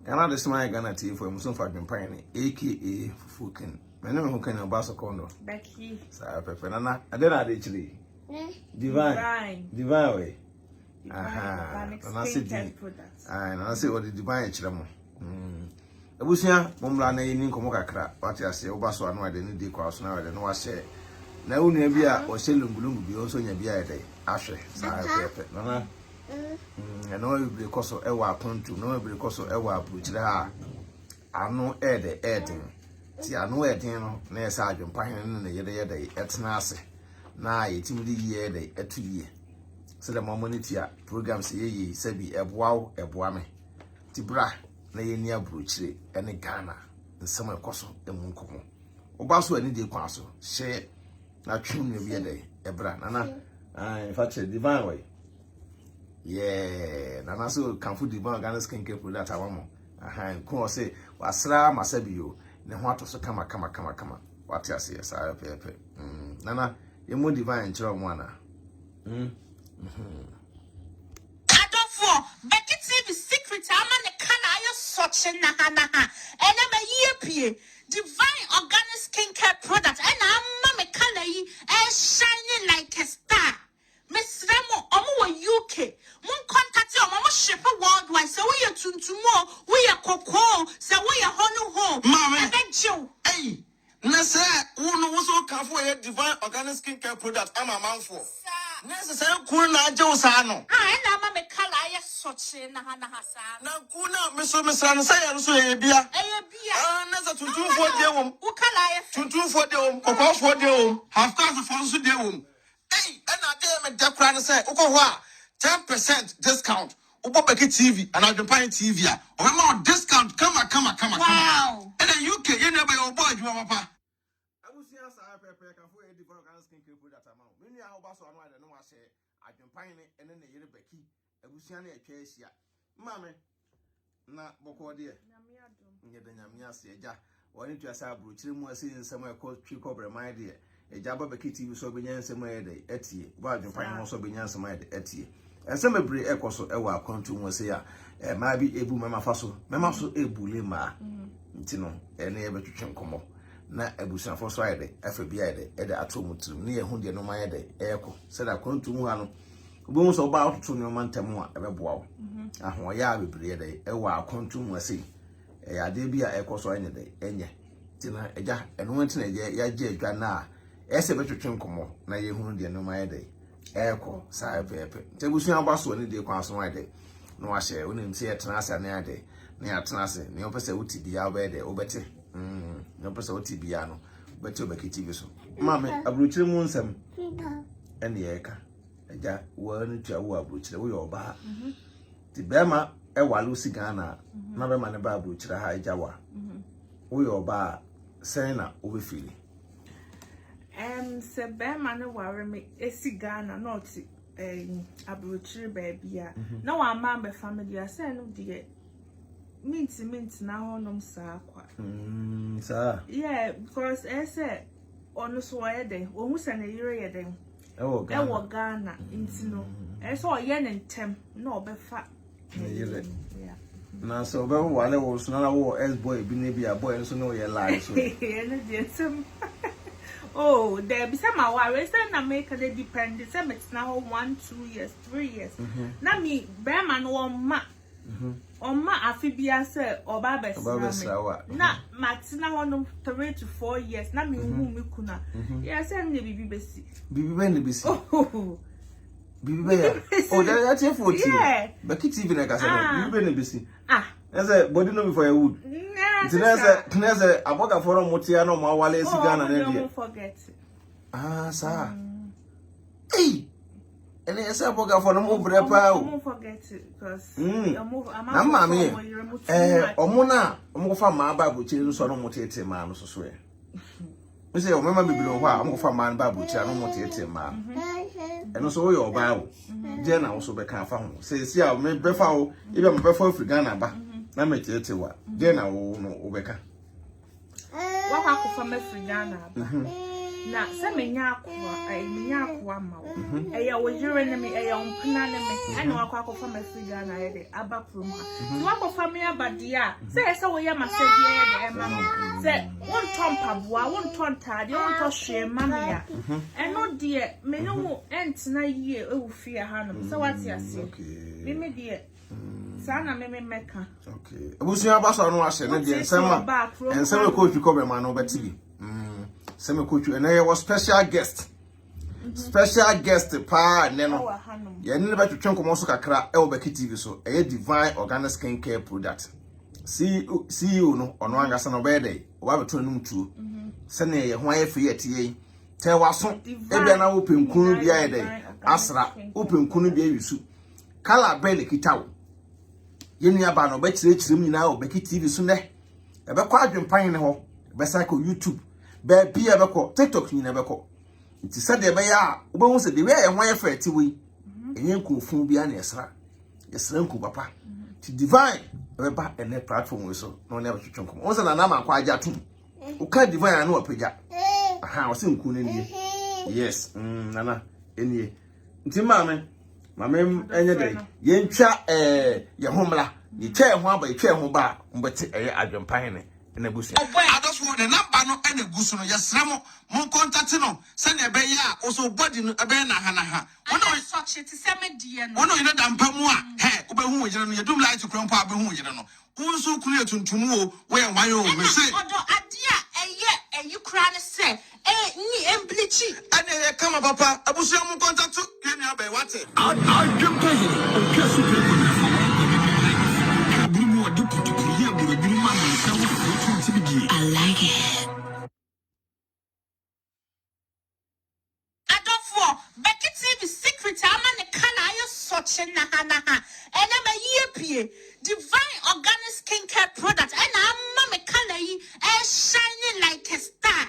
Ghana this man Ghana TV for Muslim for Adwenepaheene aka Fufuken. My name is Fufuken Obaso Kondo. Becky. Sa pepe nana. I don't know actually. Divine way. Aha. Nana say di. Ah, nana say what the divine chiramo. Ebusia momla na yini nkomo kakra. Wati ase Obaso anu ade ni di kwa so na ade no wa share. Na unu bia o she lungulungu bi o so nya bia ede. Ahwe sa pepe. Nana no be because of ewa pontu no be because of ewa abuchire ha anu eden ti anu eden no na esa Adwenepaheene no na yede etena ase na yetimudi yi ede etu yi so the momonity a programs ye sabi eboa me ti bra na ye ni abuchire ene Ghana nsem ekoso emu nkomo Obaso ani de kwa so she na twum ne bi ede ebra nana in fact divine way. Yeah, Nana so can food the Ghana skincare product awamo. Aha, ko say wasra masabio. Ne ho ato so kama. What you say, sir, pepe. Nana, you mo divine chiro mo ana. Adofo, BeckyTv secret amane kana ayo soche na ha. Ene me yepie. Divine organic skincare product. Ena amma me kana yi e shining like a star. Miss Remo, omo UK. Mon contact you, omo ship worldwide. So we are tuntumo, we are cocoa, so we are honu. Mama, hey, Nessa, who was so careful a divine organic skincare product. I'm a man for. Necessary kuna Josano. I am a color, such in Hasa. Now, kuna, Miss San say, so a beer. Nessa to do for the home. Who can to do for the home, or for the home, half cost of also the home. Hey, and I tell me that crowd say, Okowa, 10% discount. BeckyTv and Adwenepaheene TV. Or more discount. Come on. Wow. And then UK, you never your boy, you papa. I will see us a paper can for a different skincare product amount. When you are Obaso and I know I say Adwenepaheene and then the year Becky, a Busiana Chesia. Mammy, na Boko dear. Yamia Seja, or into a sabu, Chilmo seeing somewhere called Tree Cobra, my dear. A Jabba BeckyTv so be some way eti, but Adwenepaheene also be some way eti. And some every echo ewa kontu mo say ma bi ebu mema faso ebule ma ntino ene e betwetwe nkomo na ebusuafo so ayede FBI de atomutu ne ehu de no mayede eko said kontu mu ha no obo so ba ototo ne mantam a ebeboa wo aho ya bebre de ewa kontu mu say ade bi a eko so anye de enye tina eja eno ntina ya je adwa na ese betwetwe nkomo na yehu de no mayede eko sa pepe tebusuan Obaso ni de kwa so ade no wa share onim se etena asa na ade na atena ase ne opese uti bia obede obete ne opese uti bia no obete BeckyTv so mame abruchire mu nsem ene yeka eja wo ni twa wo abruchire wo yoba ti bema e walu si Ghana na bema ne ba abruchire ha eja wa wo yoba sen na obefili se bema ne ware me esi Ghana not abrochire baby ya na wa mamba family ase no de mint na honom sa kwa sa yeah because ese onu so yede ohu se na yire yede ewo Ghana intino ese o ye ne ntem na obefa yire na so be wale wo so na wo ex boy bi ne bi a boy so no ye lie so ene de some. Oh, there be some hours na make a depend. Some it's now 1, 2 years, 3 years. Na me bearman on ma afibia say or babes na matina one 3 to 4 years. Na me me kuna. Yes, and bibi besi. Bibi besi. Oh, bibi oh, that's your 40. Yeah. BeckyTv na kasa bibi besi. Ah. Ese body no before you would. Tinese aboga forum mutia no ma wale esi Ghana na dia. Don't forget. Ah, sa. Hey. Ene ese aboga forum mo brepa o. Don't forget because na mama omuna omo fa ma ba buchiri so no mutete ma no so e. We say o mama bibilo ho a omo fa ma ba buchiri no mutete ma. Eno so yo ba o. Je na wo so be kan fa ho. Say si a me befa o, e be me befa Afri Ghana ba. Na metete wa je na wo no obeka wa kwa ko fa Afri Ghana ba na se menya akwa ma wo eya wo jire ne me eya ompana ne me ana wakwa akwa ma figa na ye de aba prom ha ti wakwa family abadia se wo ye masedi ye de ema no se won ton paboa won ton tade won to hwe mama ya eno de me no wo entina yie ewu fie ha no se wati ase me de sana me meka okay ebusuya baso no ahye ne de ensema coach ko be ma no beti sema coach and I was special guest pa ne no ye ne be twetwen komo so kakra e wo BeckyTv so e divine organic skincare product CEO no ono angasa no be dey wo ba beto num tuo se ne ye ho ayefe yetie te waso e bia na wo penkunu bia ye dey asra wo penkunu bia yisu kala be le kitawo yeni aba no be kirechirem nyina wo BeckyTv so ne e be kwa adwempan ne ho be cycle YouTube be bia be ko TikTok nyina be ko nti se de be ya wo be hu se de we ye ho ayefe ti we enye nkofun bia na yesra nku papa ti divine be ba ene platform we so no na be twetwen kom won se na na ma kwa aja tum o ka divine na opagya aha wo se nku ne nie yes nana enie nti mame enye de ye ntwa ye homla ye twa ho aba ye twa ho ba mbete eye adwempan ne na busu adofo de number no ene gusu no yesra mo mon contact no se na be ya o so body no be na ha Ono such it se me die no. ono ina dampa mu a he obehu wo yire no yedum light krampo abehu wo yire no unso kunu etuntum o we wan yo me se Odo adia eyi kra ne se ni emblichi ane ye kama papa abusu mon contact ye ni abai wate I like it. Adofo BeckyTv secret amane kana ayo such na ha ene ma yepie divine organic skincare product ena amma me kana yi shining like a star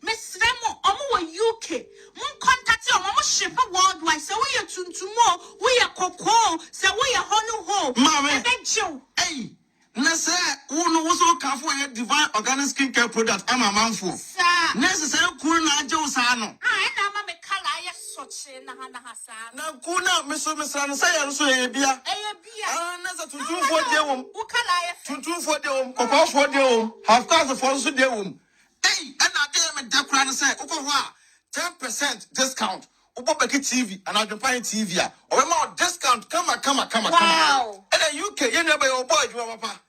Miss Remo omo UK mun contact omo mo ship worldwide say we are tuntumo we are koko say we are honu ho mama ebenjo hey na say wo so ka fo ye divine organic skincare product ama manfo sir necessary kun na ajew sa no ena amma me kala ayo such na ha sa na kuna miso no say ya so ye bia na za tuntumfo de wom wo kala ayo tuntumfo de wom kokofo de wom half class for so de wom hey and I dey me dekura no say uko ho a 10% discount ubo BeckyTv and AdwenepaheneTv a obema discount come wow and UK you never your boy you papa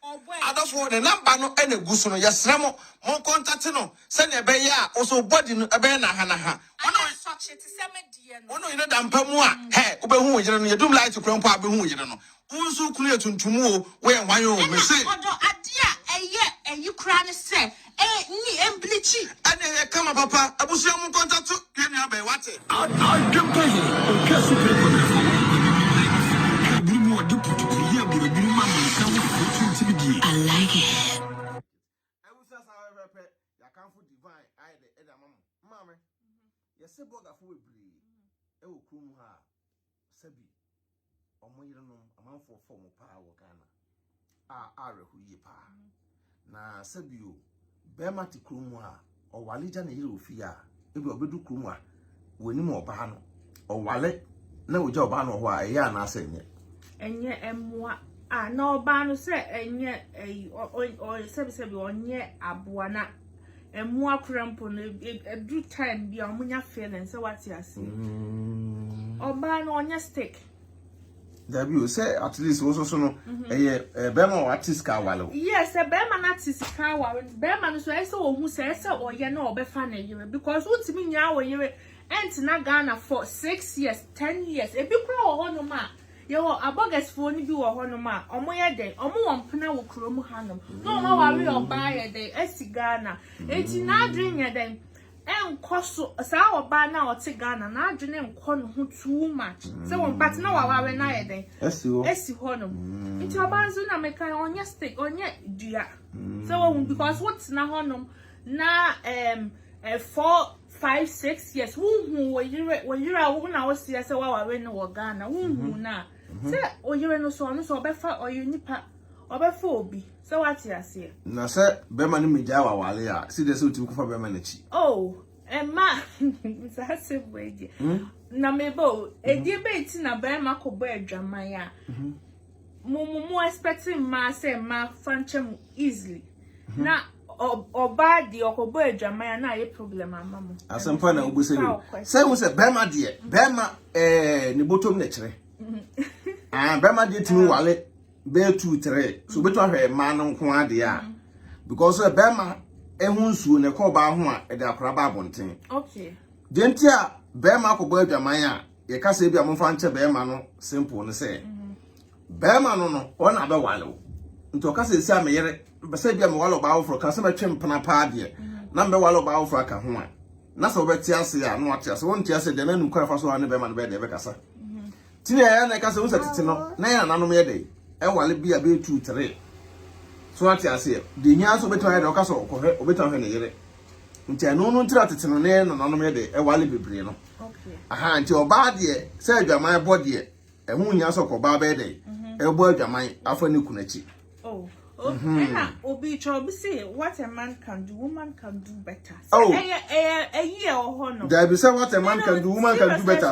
adofo the number no ene gusu no yesra mo mon contact no say na be ya o so body no be na ha ono such it se me die no ono ina dampa mu a he obehu wo yire no yedum light krampo abehu wo yire no unso kunu etuntum o we wan yo me say odo adia eyi kra ne se ni emblichi ane ye kama papa abusu mon contact ye ni abai wate I like it. Ebusa sa pepe ya kanfo divine ai de eda mama ye se boga fo webri e wo krum ha sabi omo yire no amanfo fo mo pa wo Ghana rehu yi pa na sabi o be mati krum ha o wale ja na yire ofi a e bi obedu krum a woni mo oba no o wale na wo ja oba no ho a e ya na asenye enye emwa na oba no se enye o sebi onye aboa na emwa krampo no edu time bia omunya feeling se wati ase oba no onye stick Dabi o say at least wo so no be ma artist ka wale yes be ma na artist ka wale be ma no so e se ohun se oye na obefa na yire because untimi nya wo yire ent na Ghana for 6 years 10 years e bi kura wo hono ma ye wo abogas fo ni bi wo hono ma omo ye den omo won pena wo krom hanom no ma ware oba ye den esi Ghana eti na adwen ye den enkoso sa oba na o te Ghana na adwene enko no ho too much se won part na waware na ye den esi honom enti oba nzu na meka onye stick onye dua se won because what na honom na 4 5 6 years wo yire wo na wo sia se waware no wo Ghana wo na se oyire no so obefa oyunipa obefa obi se wati ase na se be ma no meja wawale a si de se otim ko fa be ma na chi Emma, that's a way. Na mebo, a debate na Bama Cobo Jamaya. Mumu expecting ma say ma fanchem easily. Na or bad the Okobo Jamaya na a problem, mamma. As some fun, I will say, say, was a Bama dear, Bama, Nibotum nature. And Bama did to wallet, bear 2 3. So between her man on Quadia. Because a Bama, ehunsu ne ko ba ho a e da kraba bonten. Okay. Dentia Bema ko bo adwaman a ye ka se bia mo fa nche Bema no simple ne say. Bema no ona be wale. Nto ka se sia me yere be se bia me wale ba ofro ka se me twem pena pa de. Na me wale ba ofro aka ho a. Na so be tia se a no atia se won tia se de na nu kwa fa so ne Bema no be de be kasa. Tini ya na ka se won tete no na ya nanom ye de. E wale bia be 2 3. So ati ase de nya so beto ya de okaso okohe obeto he ne yere nti anu no ntira tete no ne no nanom ye de e wale bebre no Okay. aha nti oba de se adwaman bo de e hu nya so ko ba be de e bo adwaman afa ne kunachi. Oh. Okay. Obi chobi say what a man can do, woman can do better. Oh. A year or honor. There be say what a man can do, woman can do better.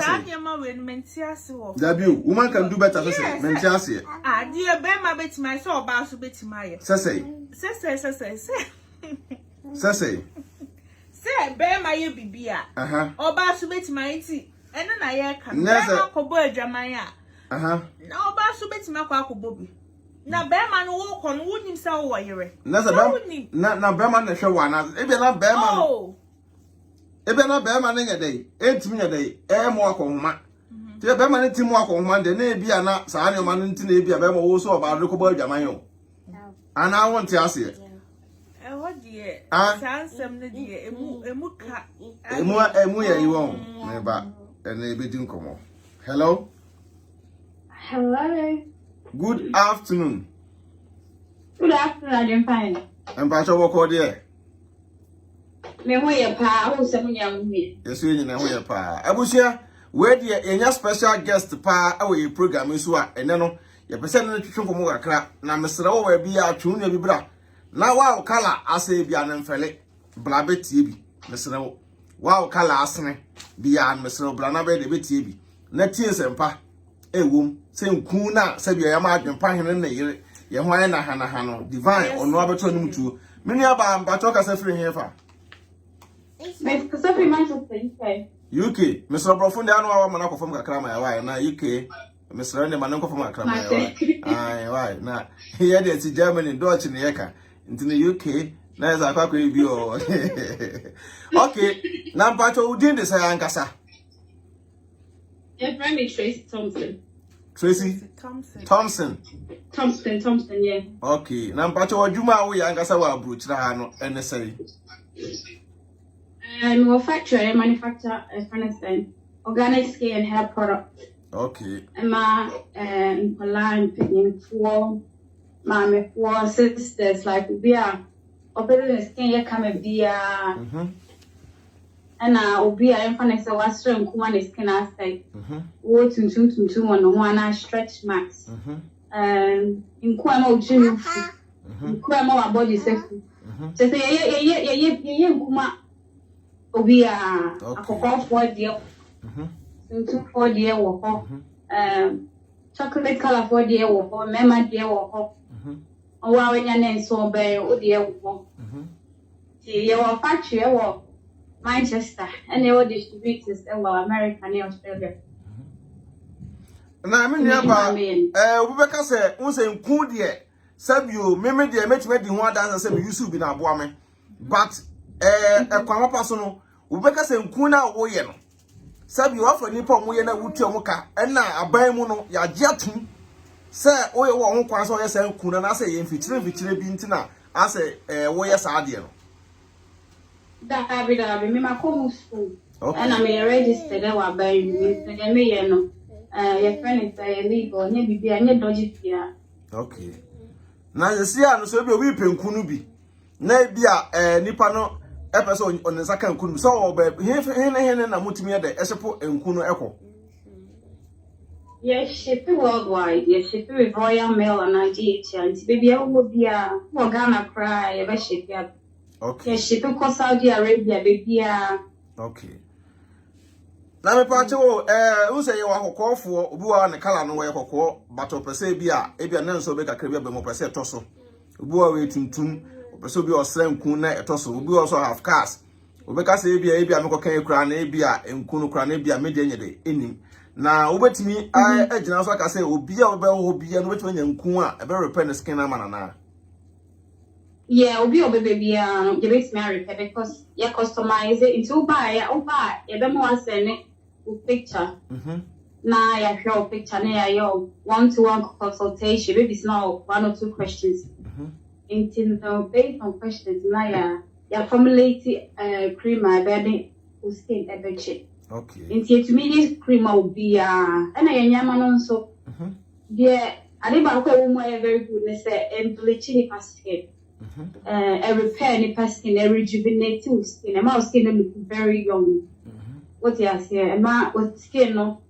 There woman can do better. Say mentia say. Ah, dear Bema bet my so about to bet my. Say. Say Bema ye bibia. Oba to bet my tea. And then I can. Never cobo jamaya. Now oba to bet my quaco bobby. Na Bema no walk on wouldn't sell wire. Na Bema na hwe wana. E be na Bema no. E be na Bema na day. Entimi nya day. E mo akonhoma. Ti Bema na timu akonhoma de na e bia na saa ne ma no nti na e bia Bema wo so oba do ko bo adwaman yo. Ana won ti ase. E ho de sansem ne de emu ka. Emu ya yiwon. Me ba. Na e be din komo. Hello. Hello. Good afternoon. Good afternoon, I'm fine. I'm Pacho Woko there. Me ho ye pa, wo se munya mu. Yes, we na ho ye pa. Abusia, we dey enya special guest pa awe program so a ene no, ye pese no twetwe komo kakra na mesere wo wa bi a twunu bi bra. Na wa kala ase bia na mfele bla betie bi. Mesere wo. Wa kala asene bia na mesere bla na be de betie bi. Na tie sempa ewom se nku na se bia ya ma adwempa hene na yire ye ho aye na ha no divine ono abeto num tuo meni aba mbato ka se free here fa Me kasa free Manchester UK Mr. Brofund anu awa mana ko fam kakra ma ya why na UK Mr. ne mana ko fam kakra ma ya why why na here dey ti Germany Dutch ne yeka nti ne UK na za akwa bi o okay na mbato udin de say ankasa Your friend is Tracy Thompson. Tracy Thompson, yeah. Okay. Na mpacho wajuma wo ya ngasa wa abrochira ha no ene say. We manufacture organic skin and hair products. Okay. My line picking for my sisters like we are operating skin ya come be and obi a emfa na say wasre nko na skin aside wo tuntum one na stretch marks nko ama ojinu nko ama wa body safety say ye nkuma obi a akoko for there tuntum for there wo ho chocolate color for there wo ho mema there wo ho owa wenya na nso be o there wo ho ti ye wo factory wo Manchester and they all distributors in America and Australia. Na me nyaba Obeka say unse nku de sabio meme de metime di ho adansa say me yusu bi na aboa me but ekwan papa so no Obeka say nku na wo ye no sabio afa nipa mo ye na wutu omuka na aban mu no ya gye atum say wo ye wo ho kwan so ye say nku na say ye mfitire bi ntina ase wo ye sa ade no that me ma come school and I'm registered I wa buy me so me ye no your friend is legal nya bibia nya dodgy fia. Okay. Na yesia no so bi obi penku no bi na bia nipa no epeso onensa kan kunu so oba he na mutumi de ehyepo enku no ekọ. Yes, ship worldwide. Yes, ship with Royal Mail and IGH. Baby, I will be Ghana cry. Ever ship ya. Okay. Yes, ship to Saudi Arabia. Baby, Okay. Na me pa che wo who say you akokofo obi wa ne kala no we kokko but opese bi a na nso be kakra bi be mo pese toso obi wa we tuntum opese obi osra nkun na etoso obi also half cast obi ka say bi a me kokan ekura na bi a nkun kura na bi a me de nyede enim na obetimi agina so ka say obi a obe ho bi a no betimi nya nkun a ebe repair the skin na manana. Yeah, obi baby you bet me repair because you customize it into buy you be more send it picture. Na ya show picture na ya one-to-one consultation. Maybe it's not 1 or 2 questions. Until the based on questions na ya formulate cream bed skin ebeche. Okay. Until to me this cream will be and I nyama no so. Yeah, I think ba ko wo very good na say bleaching the skin. A repair the skin, a rejuvenate skin. My skin look very young. What you say? What skin no?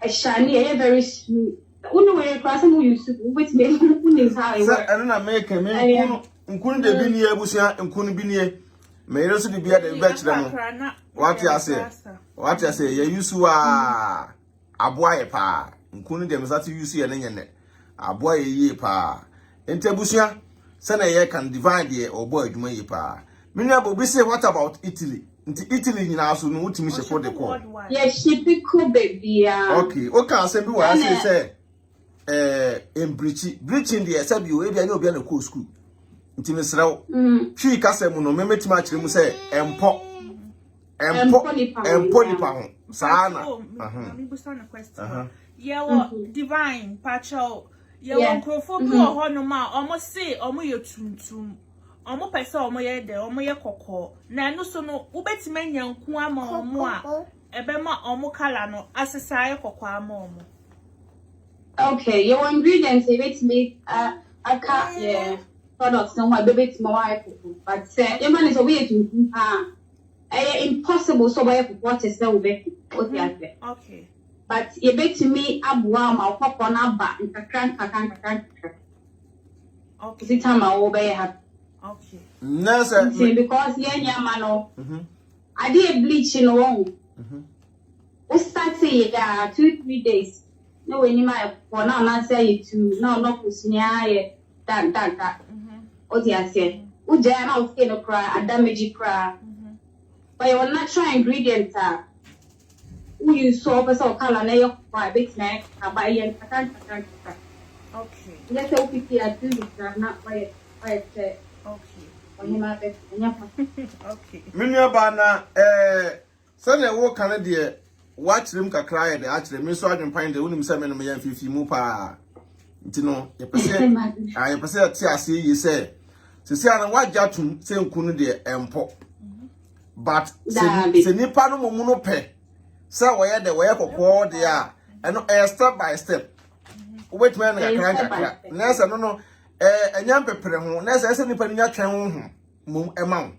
A shiny, a very smooth. Uno way class who you which make is how it works. I don't make a man. Nkun de bi ni ebusia nkun bi ni me yero so de bia de bachelor no. What you say? You use aboa ye pa. Nkun de me sati use ye na nyene. Aboa ye pa. Entebusia say na ye can divide ye obo adwuma ye pa. Me nua bo bi say what about Italy? Nti Italy nyina so no utimi she for the call. Yes, she be cool baby. Okay, o kan say bi wa say breaching the sabi o e bia na obi na ko school. Nti me srew. Twi ka say mu no me metima akire mu say empo nipa ho. Sa na. Me bu sana question. Yeah, what divine pacho. Yeah, one crofo bi ho no ma almost say omo ye tuntum. Omo pese omo ye de omo ye kokko na enu so no ubetime nyanku ama omo a ebe ma omo kala no asesa ye kokko ama omo. Okay, your ingredients ebetime aka products no wa bebetime wa kokko but say your man is obi ye tuntum impossible so wa kokko to say obeti okay, but ebetime aboa ma kokko na ba nkakran okay this time I will be happy. Okay. No, sir. Because mano. I did bleaching wrong. We start say 2-3 days. No when you might for now not say it to no kusnya that. What you say? We just now skin no cry, a damage cry. But your natural ingredients are who you saw person color na your for big snack buy and okay. Let's say we at do this not by it. Okay. Minya bana sane wo kan de watch them kakra ye de actually me so adwen de wonim se me no me yan fifi mu pa nti no ye pese ti ase yi se ana wagya tum se nkunu de empo but se nipa no mu no pe se wo ye de wo ye kokko de a eno step by step wait me na kakra na se no enyam pepere ho na se nipa nya twen ho mum ema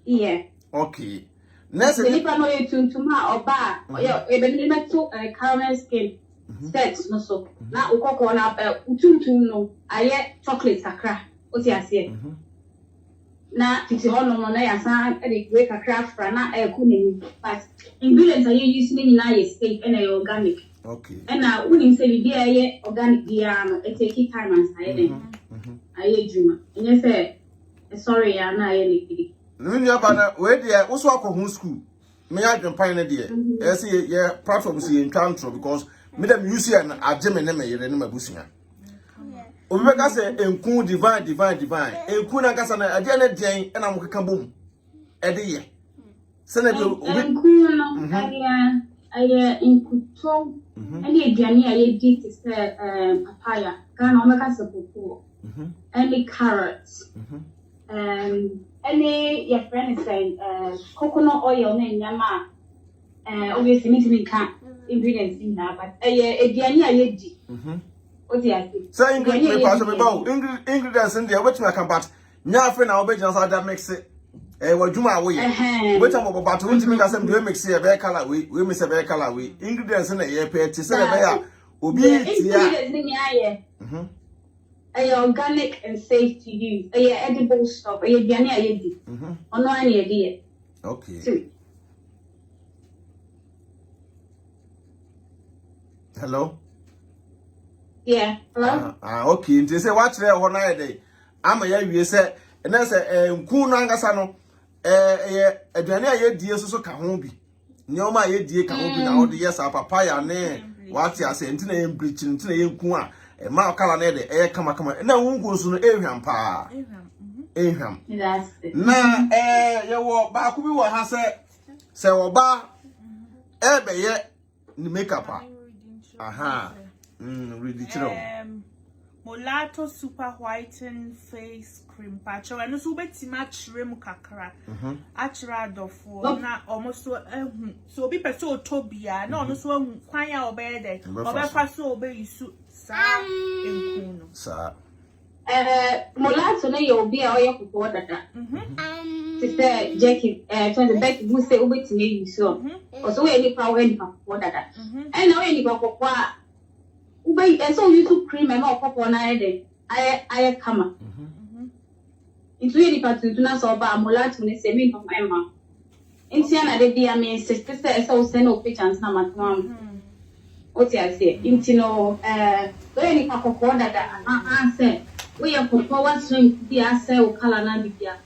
yeah. Okay. Next nipa no ye tuntum ha oba ebe ni meto caramel skin set no so na ukoko na tuntum no aye chocolate kakra oti ase na titi hono na ya san e de kakra fra na ku ni but ingredients are you using na ye steak and organic. Okay. And now we say the aye organic dia no e take time and say dem aye juma enye say sorry ya na aye likidi Nunya bana we de wo so akọ school me adwen pan na de e say ye platform say in country because me dem use an ageme ne me yere ne mabusunya obi be ka say enku divine enku na kasa na ade na den na mo keka bom e de ye se na be obi enku no aye enkuto any aduane aye di te say papaya kana o me ka say popo any carrots any your friend is saying coconut oil na nyama obviously me can ingredients in that but aduane aye di odi ase so ingredients in there which me can but nya afi na obejina so that mix it wadwuma awoye which am about to me ka say do mix it be color we me say be color we ingredients na ye pe ti say be ya obi ti ya organic and safe to use. Edible stuff. Diani ayedi. Ono ani edi. Okay. So, Hello? Yeah. Hello? Okay. Nti say what try ho na dey. Ama ya wie say na say nku no angasa no aduane a ye die so ka ho bi. Nyoma a ye die ka ho bi na wo de yes papaya ne what ya say nti na ye bleach nti na ye nku a ma kala na dey kama na wungu so no ehwam pa. Ehwam. Na ye wo ba ku bi wo ha say wo ba be ye ni makeup a. Aha. Ridiculous. Mulatto super whiten face cream patch. And so beti match rem kakra. Achra dofo na almost so be person tobia na no so kwan ya obede. Obefa so obe yisu sa enkuno. Sa. Mulatto na yo obi a oyekoko dada. Sister Jackie so the Becky who say obeti na yisu. Also we nipa kokko dada. And now we nipa kokko a ube so YouTube cream and all pop on I kama. Into any part to na so ba mulatto ni se me from Emma. Inti na de bia me sister so send no pictures na matwa. Oti ase inti no so any kakoko dada say we are for what swing bia say o kala na bia.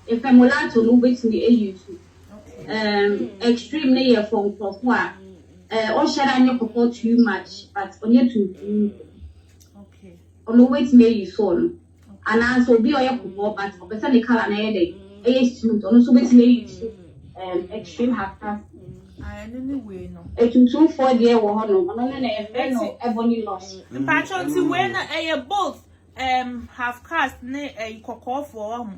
If mulatto no wait ni YouTube. Extreme na ye from a or shall I not support too much, but on your to okay. On the way to make you soon. And also be on your football, but for the color and a student, on also to make you extreme half past. I anyway no. A 2 year or no, ebony loss. The patron to when both half cast ne a cocoa for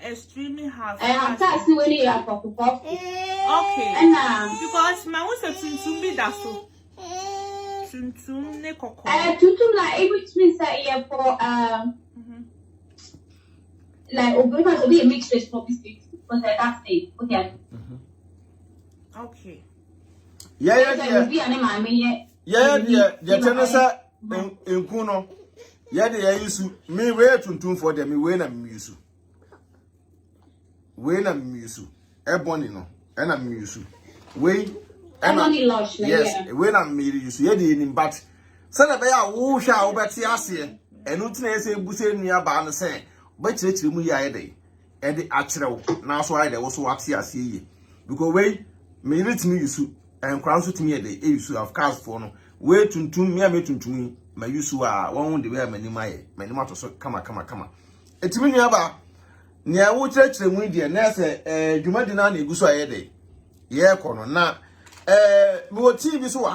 extremely half. I can't see when you are for coffee. Okay. And because my was a tuntum be that so. Tuntum ne cocoa. Tuntum like which means that you for like because to be a mixed race for biscuit. Because that's it. Okay. Okay. Yeah. Tenesa enkuno. Yeah, they use me way tuntum for them, me way na musu. We na musu. Ebony no. Ena musu. We ebony lush. Yes, we na miri yusu. Ye de ni but. Se na be ya wo hwa wo beti ase. Enu tina ese buse nua ba no se. Ba kirekire mu ya ye de. E de akyerew. Na so aye de wo so wate ase ye. Because we me ritimi yusu. Enkran so timi ye de e yusu of course for no. We tuntum me tuntum ma yusu a won de we manima ye. Manima to so kama. Etimi nua ba nia wo kirekire mu de na se dwuma di na na eguso aye de ye kono na me wo TV so wa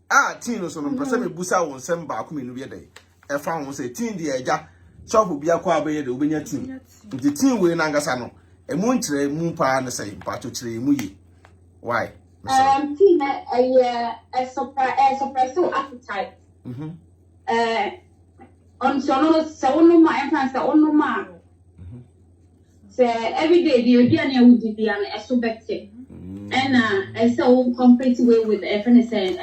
ha tin no so no pese me busa won sem ba ko menu be de e fa won se tin de eja shop bia kwa abaye de obenya tin nti tin we na ngasa no e mu nkire mu pa na se pa to kire mu yi why tin a surprise so appetite on so no ma entrance on ma every day the idea would be an exobective and so complete way with everything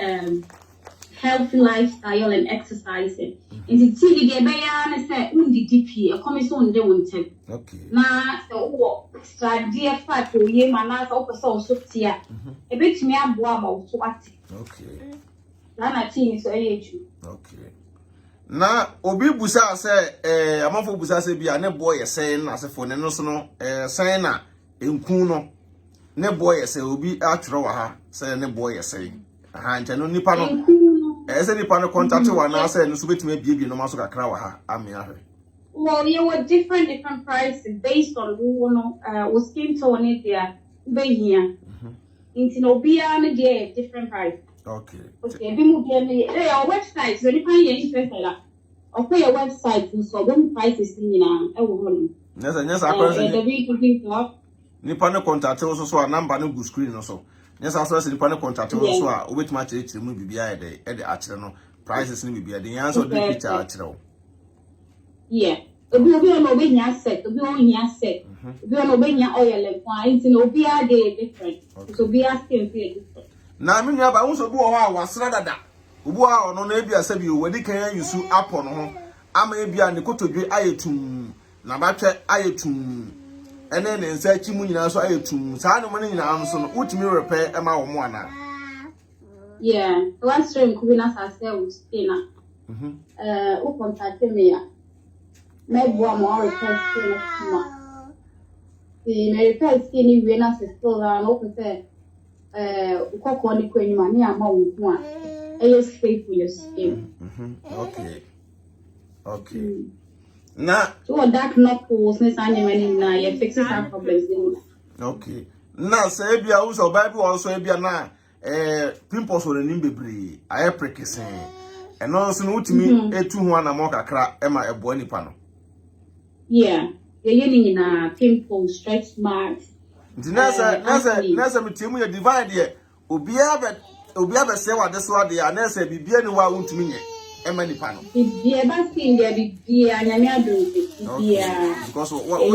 healthy lifestyle and exercising. In the TV the bear say undi DP a commission de wonten. Okay. Na so extra dear fat to ye mana so so tia. E betimi aboa ma so ate. Okay. Na tin so eyeju. Okay. Na obi busa se amafo busa se bia ne boy yesen na sefo ne no so no sen na enku no ne boy yesen obi atwere wa ha se ne boy yesen aha nche no nipa no se nipa no contact wa na se no so betime biebie no maso kakra wa ha amia hwe. Well, you were different prices based on who no was skin tone it there be here. Into no bia ne dey different price. Okay. Okay, we move here our website so you find your interest like okay your website so when prices ni na e wo ho. Yes akwa nipa ne contact so a number no go screen no so. Yes aso se nipa ne contact so a obetima kire mu bibia e de akire no prices ni bibia de answer the picture akire. Yeah. Obi no be nya set, obi o nya set. Obi no be nya oil and wine, so obi are dey different. So obi are still different. Na me nua ba unso bi wo ha wasra dada. Obu a ono na ebia sabi o wadi kan yusu apo no ho. Ama ebia ne kotodwe ayetum. Na batwe ayetum. Ene ne nsa chi mu nyina so ayetum. Saa ne mo ne nyina no so no utimi repair e ma wo mo ana. Yeah, one stream could be not as well spinner. Who contacted me? Maybe one more repair skin. The repair skin, we not still an open say, Coco, Queen Mania, Mom, one. I just pay for your skin. Okay. Now, so that knuckles, Miss Annie, you fix some problems. Okay. Now, say, be also Bible also be na pimples or an imbebre. I precasing. And also, no to me, a 2-1 a mocha crack, Emma a bonny panel. Yeah, you're in a pimple, stretch marks. Nasa, me team, you divide here. Ubiaba say what this one, the Anessa be being why won't me. Emily panel. Be a basking there, be a Yamia, yeah. Because what I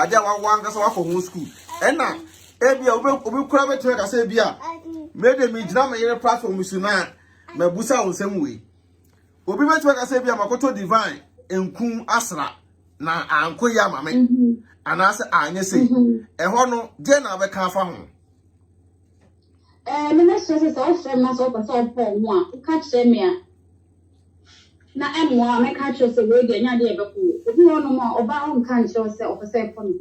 don't want to go for school. And now, Ebia will crab it to a Sabia. Made me drama in a platform, Miss Nan, Mabusa on some way. Will be much like a Sabia Makoto divine in Kun Asra. Now I'm Koyama, and I say, I say, a honor, then I will come from. Minister is also must open so one, catch them here. Now, and one, I catch us away the idea of if you want more about can't yourself a second.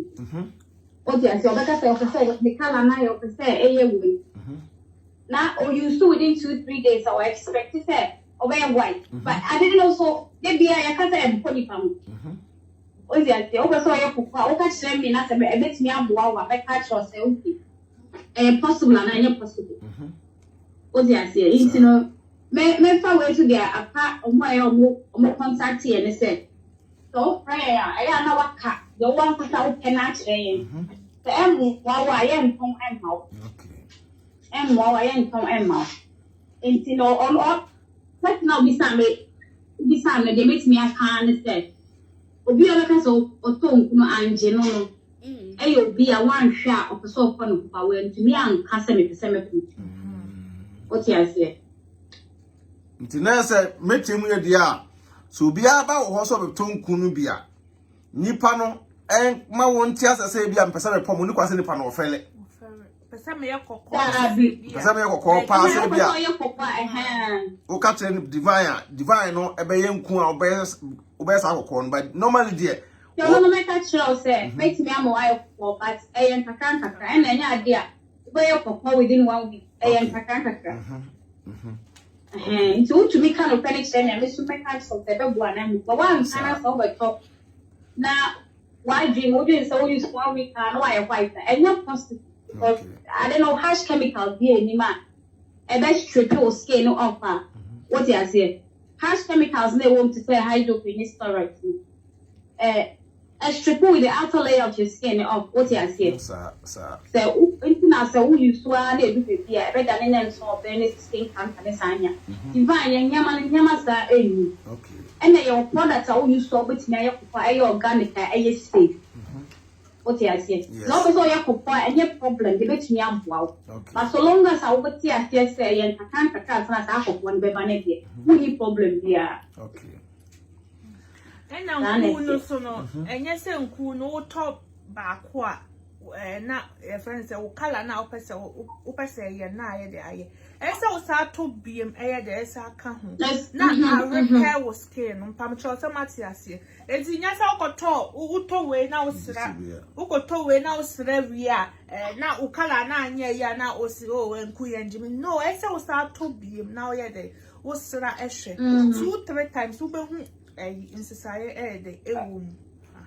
What you say, because I the color now of say a week. Now, or you saw within 2-3 days, I expect to say, obey white. But I didn't also, there be a cat and polypam. Oh, yes, the over so I catch them in as a bit me up while I catch yourself. Possible and impossible. What you say, you know, may far way to get a part of my own contact here and say, so prayer, I am not a cat, the one without cannot say. The M while I am from M mouth. M while I am from M mouth. And you know, all let's now be some they make me a can say. Obi a so or tongue no angel. Ayo be a one shot of a so fun of power to me and Cassamy the cemetery. What you say? Ntinese metem ye dia so bia ba wo so beton kunu bia nipa no en ma won ti asese bia mpesa me pom ni kwase nipa no ofele pesa me yakoko pa se bia o ka tire divine no ebe ye nku a obey sa akoko no but normally there you no make a show say make me am why for but ayen kakran and enya ade a obey yakoko within 1 week ayen kakran so to me kind of panic then I miss super catch of the one but one kind of over top now why dream what you so use 1 week and why white and not positive because I don't know harsh chemicals here anymore and that's triple skin no offer what you say harsh chemicals they want to say hydrogen steroids a triple with the outer layer of your skin of what you say so so you swear they do be better than any sort of skin cancer sanya divine nyama sa enu okay and your products are you so but na your organic and safe what you say no so your copa any problem they bet me am wow but so long as I over here say yen cancer na sa one be manage no problem there okay and now no so no enye se nku no top ba ko a na friends say o kala na opese ye na aye de aye ese o sa to biem aye de ese aka ho na repair wo skin mpam cho se mati ase enti nya sa okoto uto we na osira ukoto we na osira wi a na o kala na anya ya na osi o enku ye njimi no ese o sa to biem na oye de osira ehwe 2-3 times ube hu in society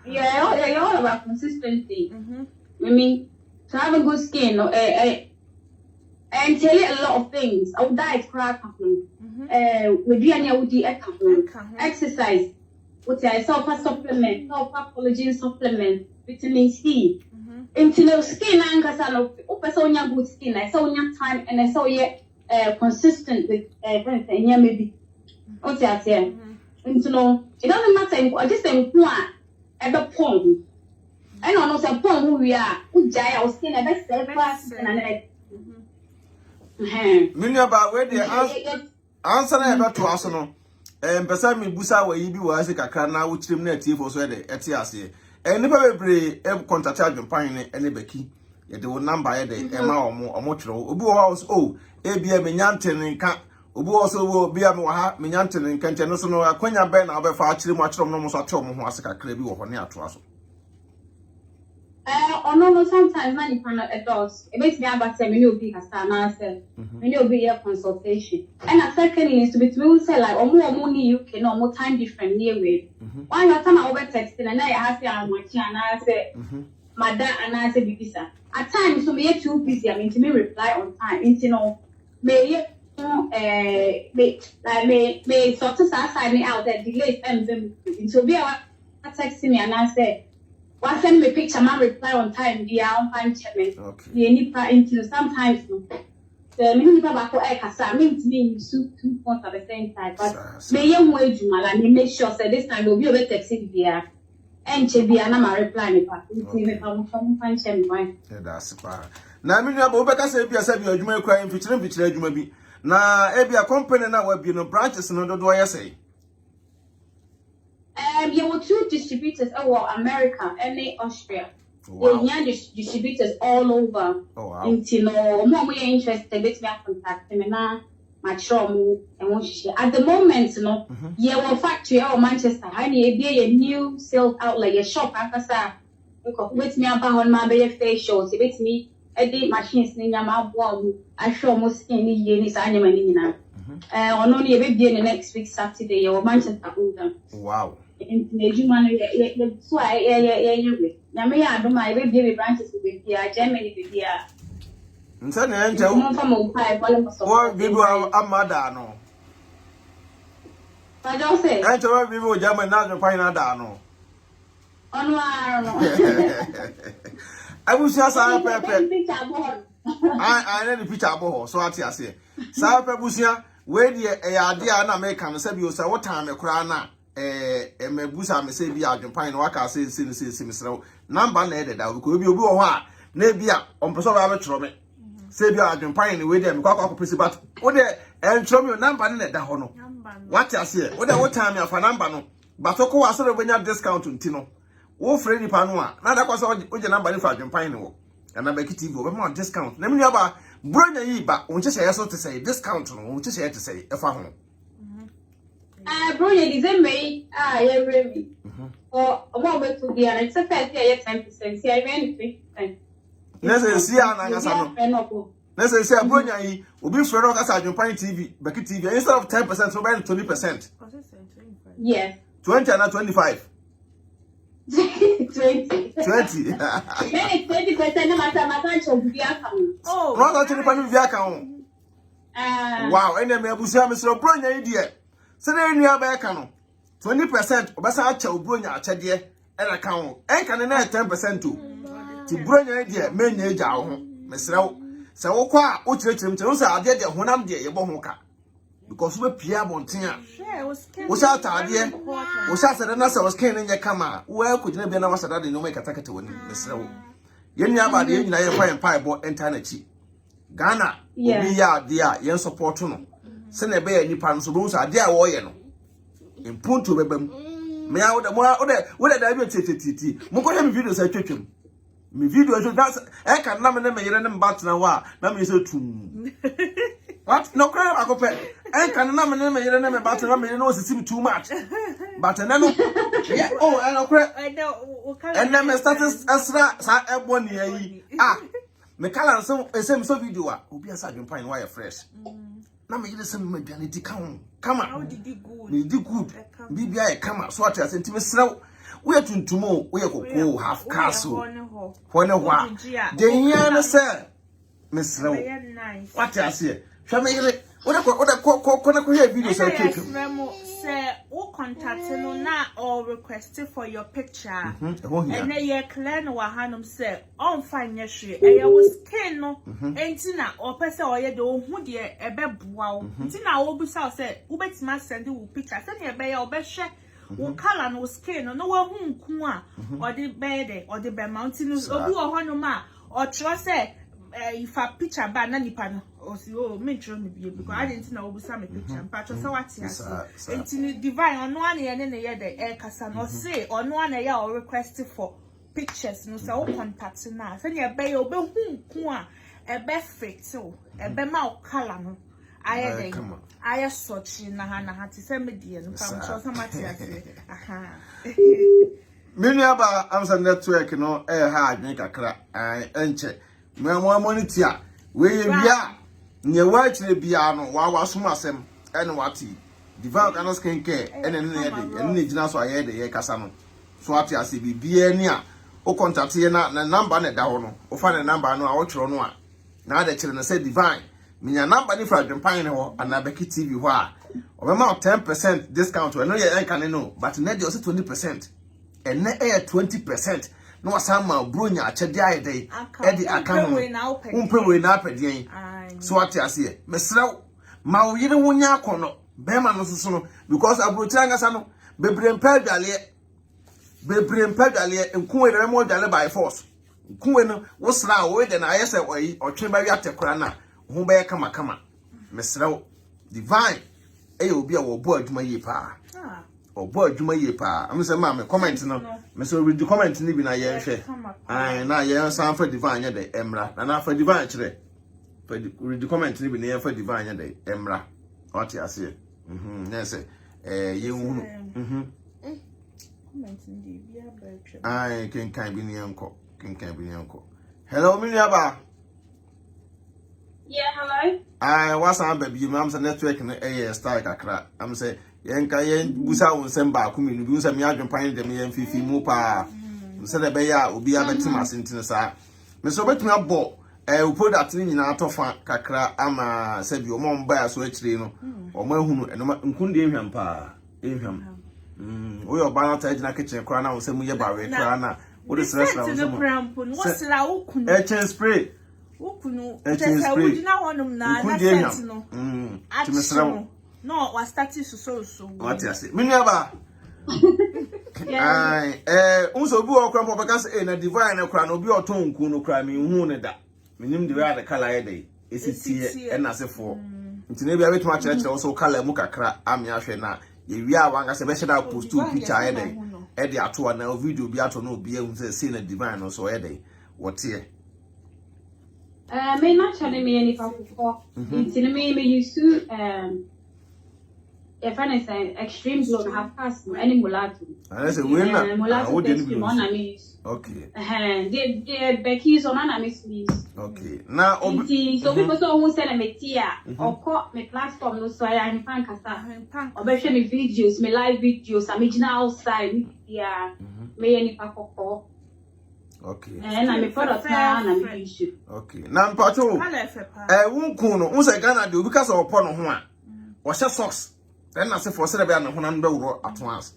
yeah, you're all about consistency. I mean, to have a good skin, and tell you a lot of things. I would diet crap happening. With you and I would exercise. What I saw for supplement, collagen supplement, vitamin C. Into the skin, and I saw your good skin. I saw your time, and I saw you consistent with everything. Yeah, maybe. What I say. Into no, it doesn't matter. I just say one at the pond. I don't know say pond who we are. Who jay our skin a best fast and like. Minya ba we dey answer na ebe to aso no. Pesa me busa wa yi bi wa ase kakra na wo chirim na tie for so dey ete ase. Nipa bebre contact Adwenepahen ne Becky. ye de wo number ye de e ma omo twero obi wo house oh e bia me nyantene nka obi wo so wo bia me wo ha me nyantene nka nte no so no akwanya ben na obefa akire mu akire no so ato mo ho ase kakra bi wo ho ne ato aso no, sometimes man you cannot adults. It makes me about say many obi kasa na say many obi here consultation. And a secondly is to be to say like omo ni UK no more time different near way. One your time I over texting and I ask you am watch and I say madam and I say bibisa. At times so me too busy I mean to me reply on time. Into no me me sort of side me out that delays and so be texting me and I say one send me picture, man reply on time. The on time chairman. Okay. The nipa into sometimes no. The me nipa bako kasa. Me to me 2 points at the same time. But me young way juma la me make sure say this time will be over texting via. Enche via na ma reply nipa. Me pa time chairman. Yeah, that's pa. Na me nua bo beka say bia say bia adwuma ekwa mfikyire adwuma bi. Na e bia company na wa bi no branches no dodo ya say. You were 2 distributors America and Austria. Wow. Yeah, distributors all over. Oh wow. Into no more we interested, let me contact me now. My trauma and what she at the moment, no, yeah, well, factory or Manchester, I need be a new sales outlet, a shop, Akasa. With me about on my bay facials, it makes me a day machines in my wall. I show most any years animal in on only a baby in the next week, Saturday, or Manchester. Wow. In the human, so I may I do my baby branches with the Germany with the Nsane enche wo bibi amada no I don't say enche wo bibi o jama na adwepan na da no no abusia sa pepe I need the picture abo so ati ase sa pepe busia we de e ade a na make am se bi o sa what time kura na mebusa me se bi adwepan na waka se misrew number na e da ko bi obi wo ho a na bia ompeso ba betro me se bi adwepan ni we de me kwakwa pesi bat wo de entro me number na da ho no what ase wo de what time afa number no batoko wa so benya discount nti no wo free ni pa no a na da kwaso wo je number ni fa adwepan ni wo na BeckyTv wo be mo discount na me nua ba bronya yi ba wo che share so te say discount no wo che share te say e fa ho bronya di zembe yeah really or what we to be and it's a fair 10% see I mean Nese si ananga no. Nese si abronya yi obi frere no kasa adwepan TV BeckyTv instead of 10% so by 20%. Yes. 20 and 25. 20. 20. Maybe 20% na mata cho bi aka mo. Oh. No that 20% bi aka ho. Wow, ene me abusia me sro bronya yi de. Se na enua ba aka no. 20% obesa acha obronya achede e na ka ho. Enka ne na 10% o. Ti bronya de menya eja ho mesrew se wo kwa o kirekirim te no se ade de honam de ye bo ho ka because we pia bonten a wo sha atade wo sha sere na se wo skin ne kama wo akugina bia na wa sada de no mai katakata woni mesrew ye nua ba de ye nyina ye fa empire bo internet Ghana obi ya de a ye support no se na be ya nipa no so bo so ade a wo ye no impunto bebam me ya wo de da bi tititi mo ko hem video sa twetwem me video so that's e kan na me na me yere ne mbatna wa na me so tum what no cry akope e kan na me na me yere ne me batna na me no sisim too much but na no yeah oh I no cry and na me status extra sa ebo ne yi me kala so esem so video a obi asa adwempan wa fresh na me yere sem me dwane di kan kama how did it good me di good bibia e kama so ati asenti me srew we are tuntumo we are koko half castle hone wa den ya na say mesrew what you say hwa me yele wo na ko hear video say take say o contact no na or request for your picture and na ye clear no wa hanom say on fine hwe e ye wo skin no enti na o pese o ye de o hu de e be boa o enti na wo busa say wo betima send wo picture say na e be ye o be hwe wo color no skin no wa hu nku a or the bed or the mountain obi wo ho no ma or tro say if a picture ba na nipa no o si o me tro me bi because I didn't know obusa me picture pa tro say what ya enti ni divine ono ane ye ne ye de e kasa no say ono ane ya o request for pictures no so contact na say na be obe hunku a ebe fit o ebe ma o color no aye dey aye search na ha ti say me die no pam so so mati ase aha mini aba Amazon network no ha adwen kakra enche me monitor a we bia nye wa kire bia no wa som asem ene wati divine organic skin care ene ne ye de ene gina so aye de ye kasa no so ati ase bibia ni a o contact ye na number na da ho no o fa na number no a wo kiro no a na da kire no say divine minya number ni fra Adwenepahen ne ho ana BeckyTv ho a o be ma 10% discount we no ye enka ne no but na de o say 20% ene 20% no wasama bronya achede ayede e di aka ho umpewe na apedien so ati ase mesrew ma wo yire wo nya akono be ma no soso no because abrochira ngasa no bebre mpadwale nkuwe na mo dwale by force nkuwe no wo sra wo de na ayese oyi otwe ba wi atekora na ho be kama mesrew divine obi a wo bo adwuma yi pa obo adwuma ye pa am say ma me comment no me so read the comment ni bi na ye hwe na ye san fa divine ye de emra na fa divine kire fa read the comment ni bi na ye fa divine ye de emra oti ase na say ye hunu comment ndi bi aba twa kan bi ni enko hello mi aba yeah hello what's up baby am say network no style kakra am say yenka yen busa wonsem ba ku minu bi unsa mi Adwenepahen de me yen fifi mu pa nse de be ya obi abetim asentine sa me so betumi abo product ni nyina atofa kakra ama se bi omo mba ya so akire no omo ehunu enoma nkunde ehwam pa ehwam we oba na ta gina kitchen kra na wonsem ye ba we kra na wo de stress na wonsem wosira ukunu etchen spray ukunu tesa wudina honum na sense no timesra no was starting so what you say mini aba unso bi o kra mo beka say na divine kra no bi oton nku no kra mi hu ne da minim de way the color e dey esisi e na sefo ntine bia betuma kire so color mu kakra ami ahwe na ye wi a wanga se be sheda post two picture e dey e dey ato na video bi ato no bi ehun say na divine no so e dey what here me naturally me any for ntine me used to if I say extreme blood have passed any mulatto. I say we na mulatto extreme on amis. Okay. The Becky's on amis please. Okay. Now so people so who sell me tia or call me platform no so I am pan kasa. Or be share me videos, me live videos, I'm outside yeah. Me any pakoko. Okay. And I'm a product now and I'm issue. Okay. Now pato wonku no won say Ghana de obi kasa opo no ho a. Wo hye socks. Then I say for say be an ho na be woro at once.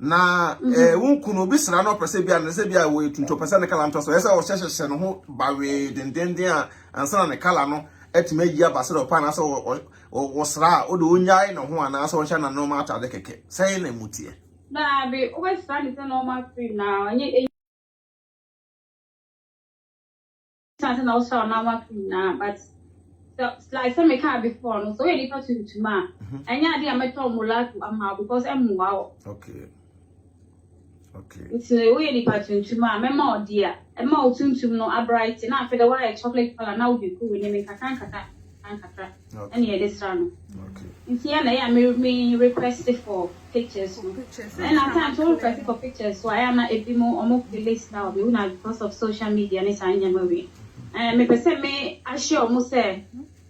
Na wonku no bi sra no pese bia na say bia wo tunto pese ne kala nto so say wo hye no ho ba we den a ansa na kala no etima yi abase do pa na say wo sra o de onyae no ho ana say wo hye na normal atade keke say na mutie na be o we sra ni say normal cream na onye something else on normal cream na but so like some make before no so we need to ma anya dey am to mulatto am because am wow okay it's we need to ma mema odia e ma otuntum no abright na after the white chocolate color now be cool we make kaka and yeah this one okay in here na me request for pictures and I can't request for pictures so I am not a bit more almost the list now because of social media and it's movie. Me person me assure almost say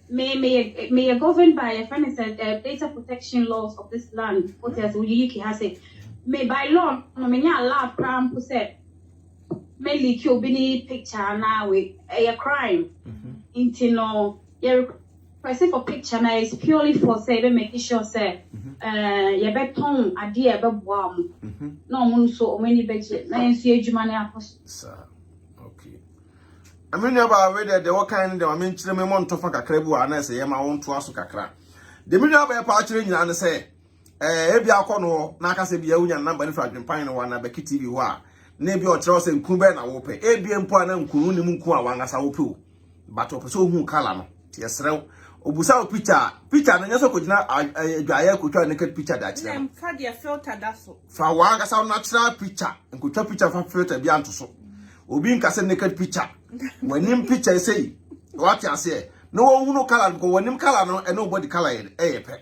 me governed by a friend said data protection laws of this land. What else would you has say? Me by law no me nya allow pram say me leak your bini picture now with a crime. Into no you request for picture now is purely for say be make sure say you bet ton idea be boam. No mun so many budget na ensu adwuma na akos. I mean about whether they were kind of chile me monto fa kakra bu ana say ye ma won to aso kakra de me nwa ba pa chire nyina ne say e bia akono na aka say bia unya number ni fra Adwenepahen no na BeckyTv ho a na bia o kire o say nku be na wo pe e bia mpo ana nkunu ni nku a wanga sa wo pe o but o pe so hu kala no ti esrew obusa picture na nyeso ko gina adwaye ko twa naked picture da kire I'm fa dia filter da so fa wa ga sa natural picture ko twa picture fa filter bi anto so obi nka se naked picture wanim picture sei what you say no one hunu color ko wanim color no e no body color e pe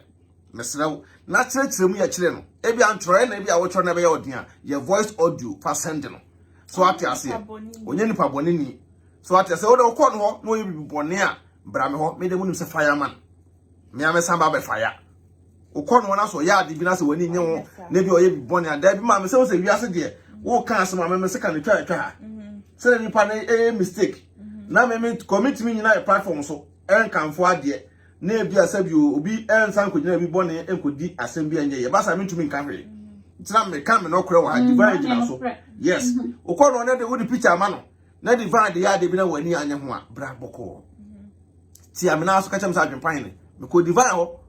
mesrew na kire mu ya kire no e bi antro na e bi a wo tro na be ya odin your voice audio fa send no so what you say onye nipa bonini so what you say o de ko no no ye bi bone a bra me ho me de munim se fireman me am samba be fire ukon wona so ya de bi na se wani nye ho na bi o ye bi bone a da bi ma me se o se wiase de wo kan asema me se kan twa ha se ni pa na mistake na me commit me nyina platform so en kan fo ade na e bi asabi obi en san ko nyina bi bone en ko di asem bi anye ye ba sa me ntumi kan hwe tina me kan me no kure wa divine jina so yes ukon wona de wo di picture ma no na divine de ya de bi na wani anye ho a bra boko ti amina so kachem sa adwenpan ne me ko divine ho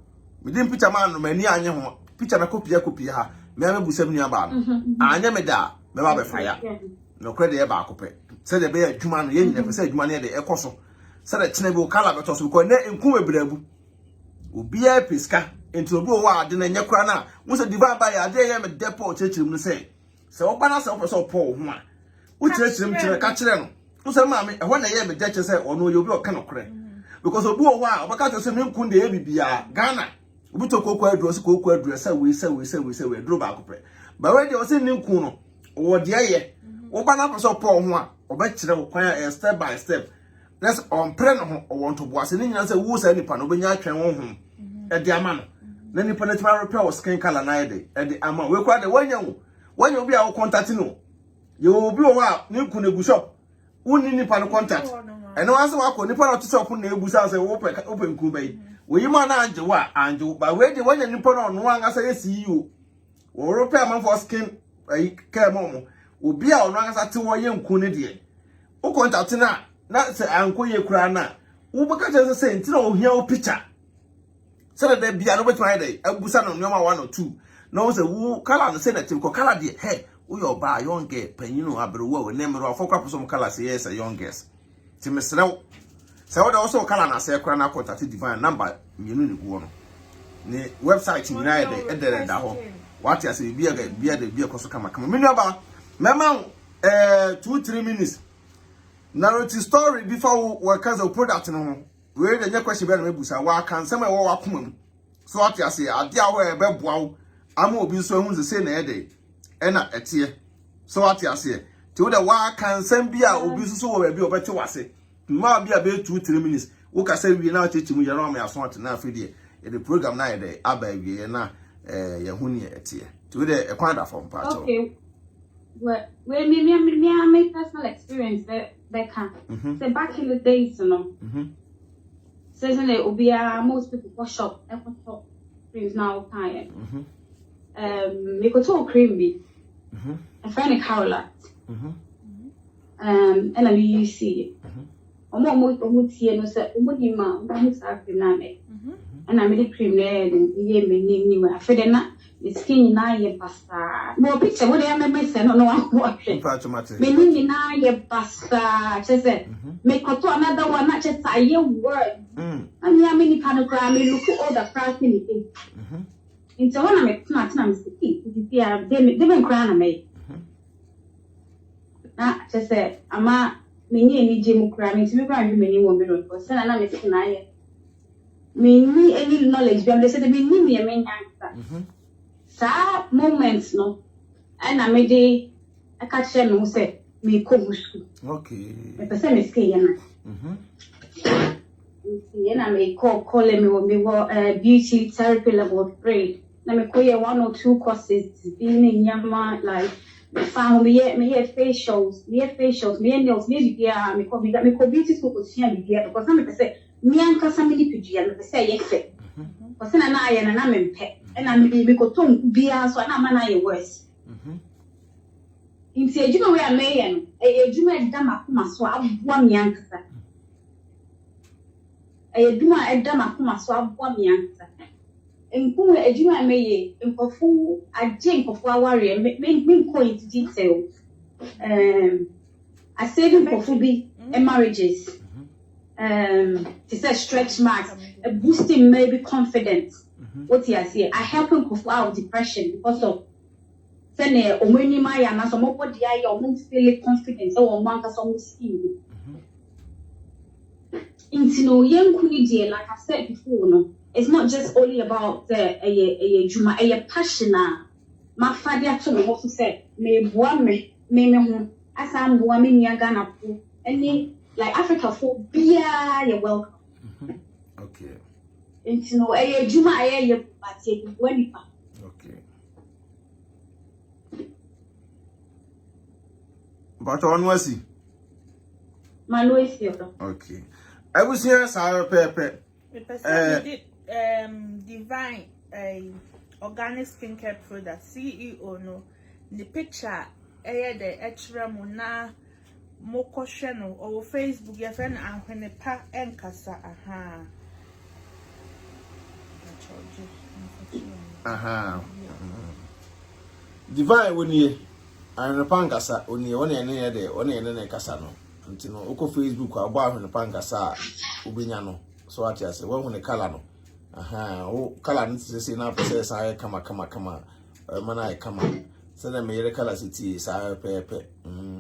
me dim picture man no mani anye ho picture na copy ha me am busam nua ba no anya me da me ba be fire no kre de e ba akopɛ se de be adwuma no ye nyina pɛ se adwuma ne de ekoso se de kene bi o kala beto so ko ne enku bebrabu obi a piska enti obi o wa ade na nya kra na wo se divine ba ya ade ye me depot chechirim no se wo ba na se wo pɛ se o po ho a wo chechirim kire ka kire no wo se ma me ehwo na ye me deche se ono ye obi o ka no kre because obi o wa obaka to se me nku de bibia Ghana obi to kokko adro se kokko adro se we adro ba akopɛ ba we de o se ni nku no wo de aye wo ba na pɛ se o po ho a oba kire wo kwan step by step let's on pre no ho o want to boase ni nyina se wo se nipa no benya atwen wo ho e de ama no na nipa na tima repair o skin color na e de ama we kwa de wanya obi a wo contact no ye obi o wa ni nku na gu shop woni nipa no contact eno ase wako nipa na shop na ebusa se wo pe nku bai we yima na anje ba we de wanya nipa no no anga se CEO wo repair man for skin care mo obi a ono anga te wo ye nku ne de o contact na se anko ye kura na wo baka je se ntina o hia o picture se da bia no betwa dey abusa no nyoma 1 or 2 no se wo kala no se na tim ko kala de he wo yo ba young girl panyinu abere wo ne mero afokwa poso kala se yes a young girls timisrew se wo da wo so kala na se kura na contact divine number mienu ni go no ni website ni na dey edere da ho what you say bia de ko so kama menu aba mema 2-3 minutes narrative story before we kaza product no we dey question be na mebusa wa kan sem e wo wa koma mu so what you say ade a wo e be boa wo ama obi so hu se na e dey e na etie so what you say ti wo da wa kan sem bia obi so wo be obete wase ma bia be 2-3 minutes wo ka say wi na chechi mu ye na o me aso ate na afidi e the program na e dey aba wi na ye hu ni etie ti wo da e kwan da from part okay well me make personal experience that can so back in the days you know says in the most people for shop shop creams now kind me go to cream be a friend Caroline and I you see omo tie no say omo di ma omo sa cream na me and I made cream there and ye me ni wa afede na skin na ye pasta no picture wo dey me say no wa me ni na ye pasta say me koto another one na just say ye word and ya me ni panogram me look all the price me dey into one me na me see dia they me cry na me na just say ama me ni eni je mu cry me cry me ni wo me no ko say na me see na ye me ni any knowledge them they say me ni me answer sa moments no and I made a catch them who said me come school okay the person is key na me call me beauty therapy level 3 na me call 1 or 2 courses in yama like found me facials me nails me dia me call beauty school ko sia dia because na me say me anka family pidua me say yes because na aye na me mpe and I me ko tom bia so na mana ye worse inti ejuma we ameyen ejuma edama kuma so aboa me ankasa ejuma edama kuma so aboa me ankasa enku ejuma ameye enkofu aje enkofu aware me ko into detail I said enkofu bi marriages to say stretch marks, boosting maybe confidence. What you say? I help him go out of depression because of say omeni maya na so mo body aye o feel confident so o man ka so skin. Intino yenkuni die like I said before no. It's not just only about the a passion. My father told me what to say. Me ho. As I'm woman Ghana po. Any like Africa for beer, you're welcome. Okay. It's no a juma a but when Okay. But on was he? My Louis. Okay. I was here, Sarah Pepe. Divine organic skincare product CEO no the picture the extra mona moko channel or Facebook your friend Ahwenepa enkasa Divine woni Ahwenepa nkasa oni woni ene de woni ene kasa no nti no uko Facebook agbo Ahwenepa nkasa ubenya no so ati ase wo hune kala no o kala nti se na pese sa kama mana kama se na me yere kala siti sa pepe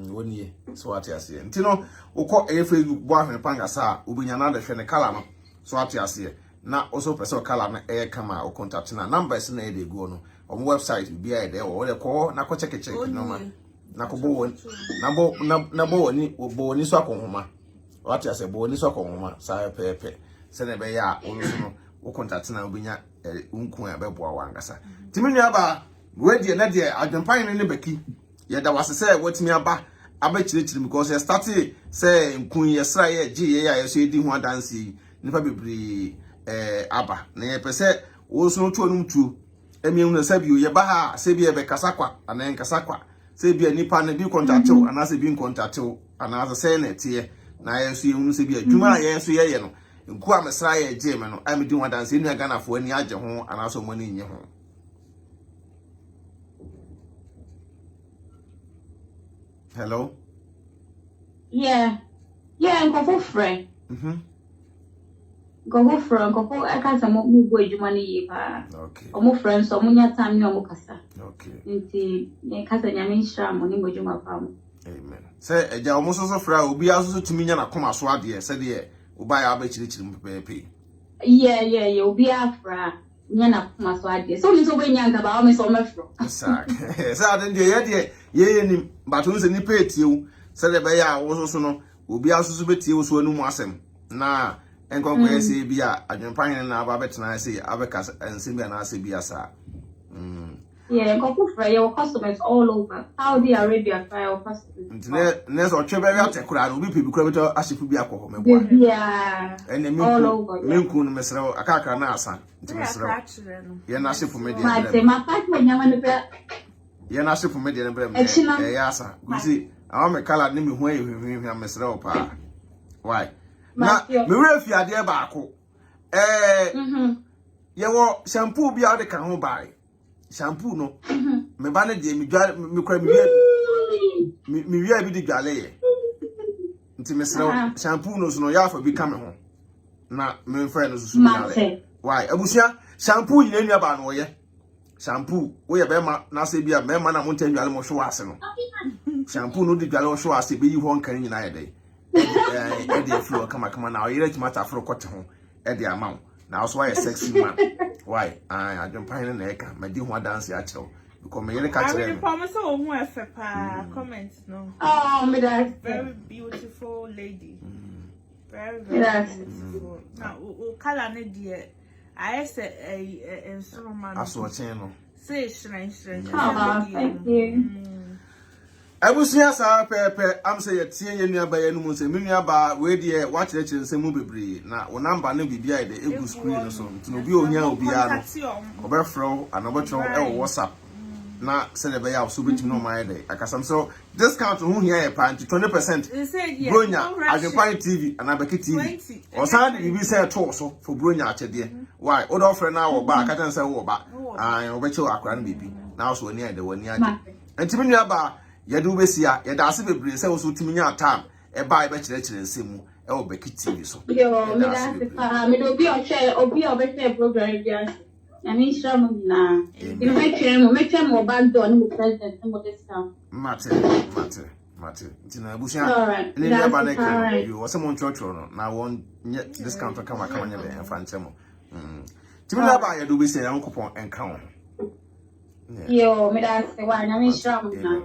woni so ati ase nti no uko Facebook bo Ahwenepa nkasa ubenya na de hwe ne kala no so ati ase na also pese kala na kama o contact na numbers na e de go no on website bi ai de o de ko na ko check no ma na ko bo na bo ni so akonhoma wati ase bo ni so akonhoma sa pepe se na be ya o no o contact na obinya unku ya be bo awangasa timi nua ba we die na de adwempan ne Becky ye da wase se watimi aba abachirechiri because ye start say nkun ye sra ye gi ye ya so edi ho adansi nipa bebri aba na ye pese wo so tu onum tu emi unu se bi ye ba ha se bi e be kasakwa ana en kasakwa se bi nipa na bi contact o ana se bi contact o ana se na tie na ye so ye unu se bi adwuma ye so ye no nku amesra ye gi me no amedi ho adansi enu aga na fo ani age ho ana so mo ni nye ho. Hello? Yeah, go for friend. Go for I can't say mo boy jumani ye pa. Okay. Omo friends so munya time ni omo kasa. Okay. Nti ne kasa nyame nhira mo ni mo juma pa mo. Amen. Say eja omo so fra obi aso tumi nya na koma so ade se de oba ya ba chirichiri mpepe. Yeah, obi afra nya na koma so ade. So ni so be nya nka ba o me so mefro. Exactly. Say ade ye ni batun se ni petiu se de be ya wo so no obi aso so betie wo so anu mu asem. Na enkonko ese bi a adwempan na aba betena ese abeka ensem bi na ase bi asa. Yeah, go for your customers all over Saudi Arabia for your customers. Next or chebe ya tekura no bi pebi kura beto ashifu bi akọ mebo. Yeah. All over. Menku no mesrew akaka na asa. Nti mesrew. Ye na ashifu media. Ma partner nyama no be. Ye na ashifu media no be. Ya asa. Gusi awa me kala ni me hu ehwehwe mesrew pa. Why? Na me we fi ade ba ako. Ye wo shampoo bi a de ka ho bai. Shampoo no me ba ne de me dwa me kwa me wi bi de dwale ye nti me sere shampoo no so no ya fa bi ka me ho na me friend no so dwale why abusia shampoo yi nua ba no ye shampoo wo ye be ma na se bi a me ma na mo ntan dwale mo hwe ase no shampoo no de dwale wo hwe ase be yi ho nkan nyina ye dey e de flow kama na o yere timata afro kote ho e de amount now so why a sexy man why I don't find na eka me di ho dance ya chiro because me yele ka chire I promise o hu efepa comments no. Oh, me that very beautiful lady. Very beautiful. Now o kala ne die I say a instrument aso chen no say shrine. Thank you. Abusia sa pepe am say ye tie ye nua ba ye no mu se me nua ba we de wa kire kire se mu bebre na wo number na bibia ye de egu screen no so nti no bi ohia obi a no obefro anobotro e WhatsApp na se de be ya so betim no my de akasam so discount hu hia ye pa nti 20% bronya AdwenepaheneTv and BeckyTv o san de bi say to so for bronya achede why o do frɛ na wo ba akatan say wo ba an obeche akra no bibi na so ani ade wani ade nti me nua ba yedu besia yeda ase bebre se wo so timi nya time e ba e be kire nsemu e Becky TV so Yo, me da me do be on share program just. I mean, some na. You know, make them more back door no president no discount. Mate. Tina busia. Alright. Ni ya ba na you was someone church no na won discount kama nya be en franchemo. Timina ba ya do be say yankopon enka ho. Yo, me da say why na me shram na.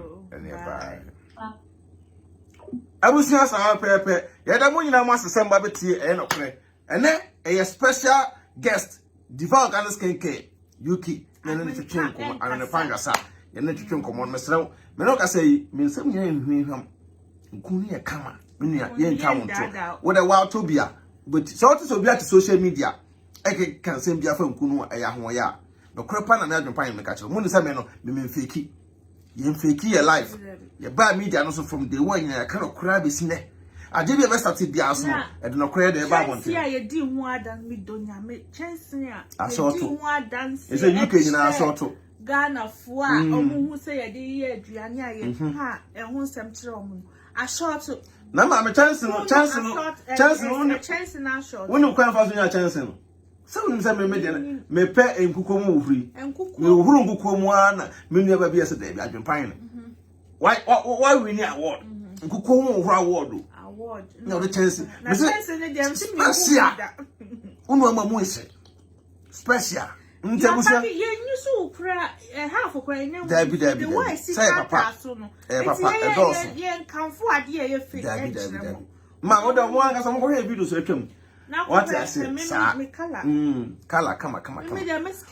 Abusia sa pepe. Ya da mo nyina mo asesem ba betie e no kre. Ene a special guest Divine Organic Skincare UK. Nene ni twetwe nkomo Adwenepa sa. Ye ne twetwe nkomo mesrew. Me no ka say me nsem nya ehwehwam. Nkunu ye kama. Me nua ye nka wonto. Wo de wa to bia. But so to bia to social media. Eke kan sem bia fa nkunu ya ho ya. No krepa na me Adwenepa me ka kire. Mo ni say me no me fake. Ye fake your life. Ye ba media no so from day one ya kind of cry be sine. Aje bi e started bia so e de no cry de ba wonte. Ya ye di hu adan mi donya me chance ya. Asoto. Di hu adan se. E say UK nyina asoto. Ghana fo a omu hu say ye de ye aduane a ye ha e hu nsem kire omu. Asoto. Na ma me chance no na short. Wonu kwan fa so nya chance no. Se wonu se me de me pe enkuko mu ohuri. Me ohuru enkuko mu ana me nua ba bi ese da bi Adwenepa no. Why we need award? Nkuko mu ohuru award. No the chance. Na chance ne dem si me unu ama mu ese. Special. Ntebusia. Ye nyusu kra half kra ne. Dabi. Say papa. Papa e dos. Ye kanfo ade ye fake. Dabi. Ma oda mo anga so mo hwe video so atwam. What I say? Kala kama.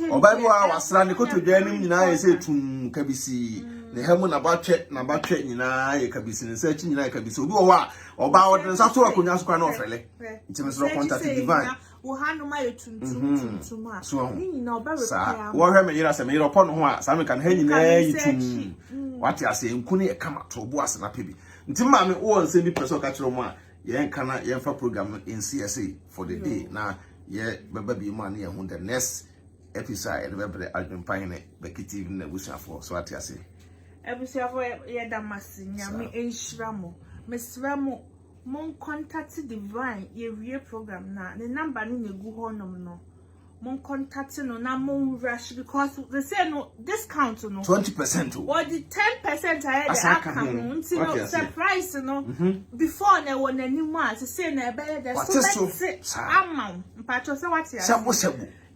Oba bi wa wasra ne kotodwa nim nyina ye say tum kabisi. Ne hemu na batwe nyina ye kabisi ne search nyina ye kabisi. Obi wo wa oba wo den sa so akonya so kwa na ofele. Ntime so contact Divine. Wo hanu ma ye tuntum a. Ni nyina oba repair. Wo hwe me yira se me yira pon ho a sa me kan ha nyina ye tum. What I say nkunu ye kama to obo ase na pebi. Ntima me wo nse bi person ka kire mo a yen kana yen fa program in CSA for the day na ye baba bi man ye hu the next episode e be Adwenepa BeckyTv na busuafo so ati ase ebusuafo ye da masinya me enhira mo mesra mo mon contact Divine ye wie program na the number ni negu honom no mon contact no na mon rush because they say no discount no 20% or the 10% I had account surprise no before na won animu as say na be the so amount mpacho say what ya sabo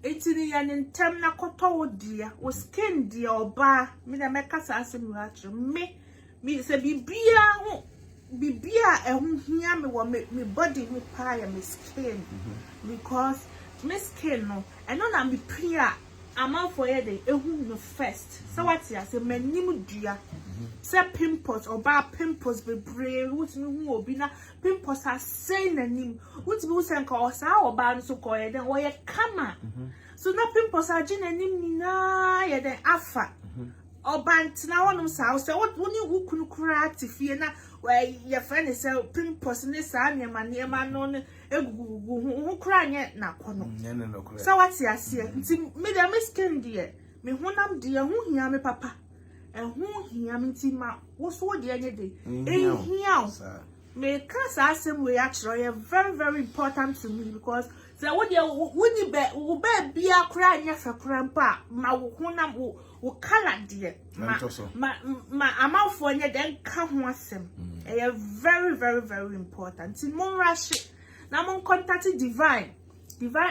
etini ya ntem na koto wo dia wo skin dia oba me na meka sa asem ratro me say bibia ehun hia me wo me body me pa ya me skin because my skin no and no na me pria amount for ye dey ehun no first so what ya say manim dua say pimples or ba pimples be brave what me hu obi na pimples are say nanim what be say nka o sa oba no so ko ye den wo ye kama so na pimples are gin nanim ni na ye den afa oba ntina wonum sa say what woni wukunu kura tifie na why your friend is pimples ne sa niema no egugugu hu kura nye na kono so what ya see nti me dey me skin dey me honam dey hu hia me papa hu hia me nti ma wo so dey nye dey hia me class asem we actually very very important to me because so wo dey woni be bia kura nye fa kura mpa ma wo honam wo color dey ma amafo nye den ka ho asem very very very important nti mon rush na mon contact Divine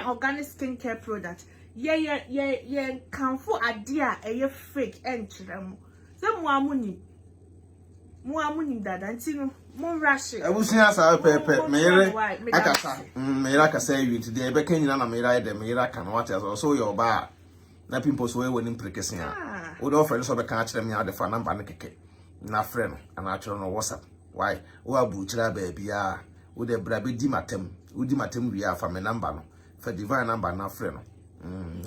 Organic Skincare product ye kanfo ade a fake enchirem se mo amuni dada nti no mon rush abusia sa pepe me yere akasa you today be kan nyina na me yere kan what so your ba na pimples we woni prekese a wo do friend so be kan akire me ade fa number ne keke na friend ana akire no WhatsApp why wo abu kira ba bia wo de bra be di matem wi afa me number no fa Divine number na friend no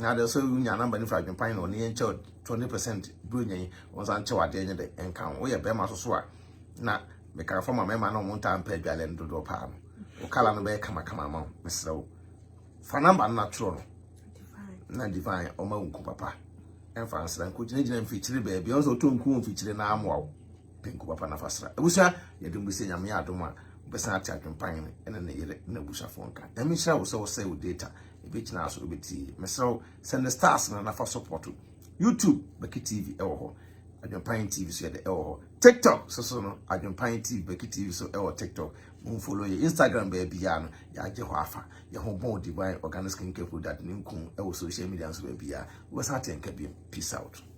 na de so nya number ni fra Adwenepa no ne enche 20% bro nyen won san che wade nye de enkan wo ye be ma so a na me kan fa ma me ma no mo nta mpa aduale ndodo pa no wo kala no be kama ma mesrew fa number na tro no na Divine o ma unku papa enfa nsra nko gina mfichire ba bia so to nku mfichire na amwa penku papa na fasra ebusa ye de mbuse nyame adom a besan ati adwempan ene ne yere na bushafo nka na me share wo so say wo data e be kina so be ti me so send the stars na fa support YouTube BeckyTv ewo ho Adwenepahen TV so de ewo ho TikTok so no Adwenepahen TV BeckyTV so ewo TikTok mo follow ye Instagram be bia no ya je ho afa ye ho bon divine organic skincare product ni nkun ewo social media so be bia wo sa tenka bi peace out.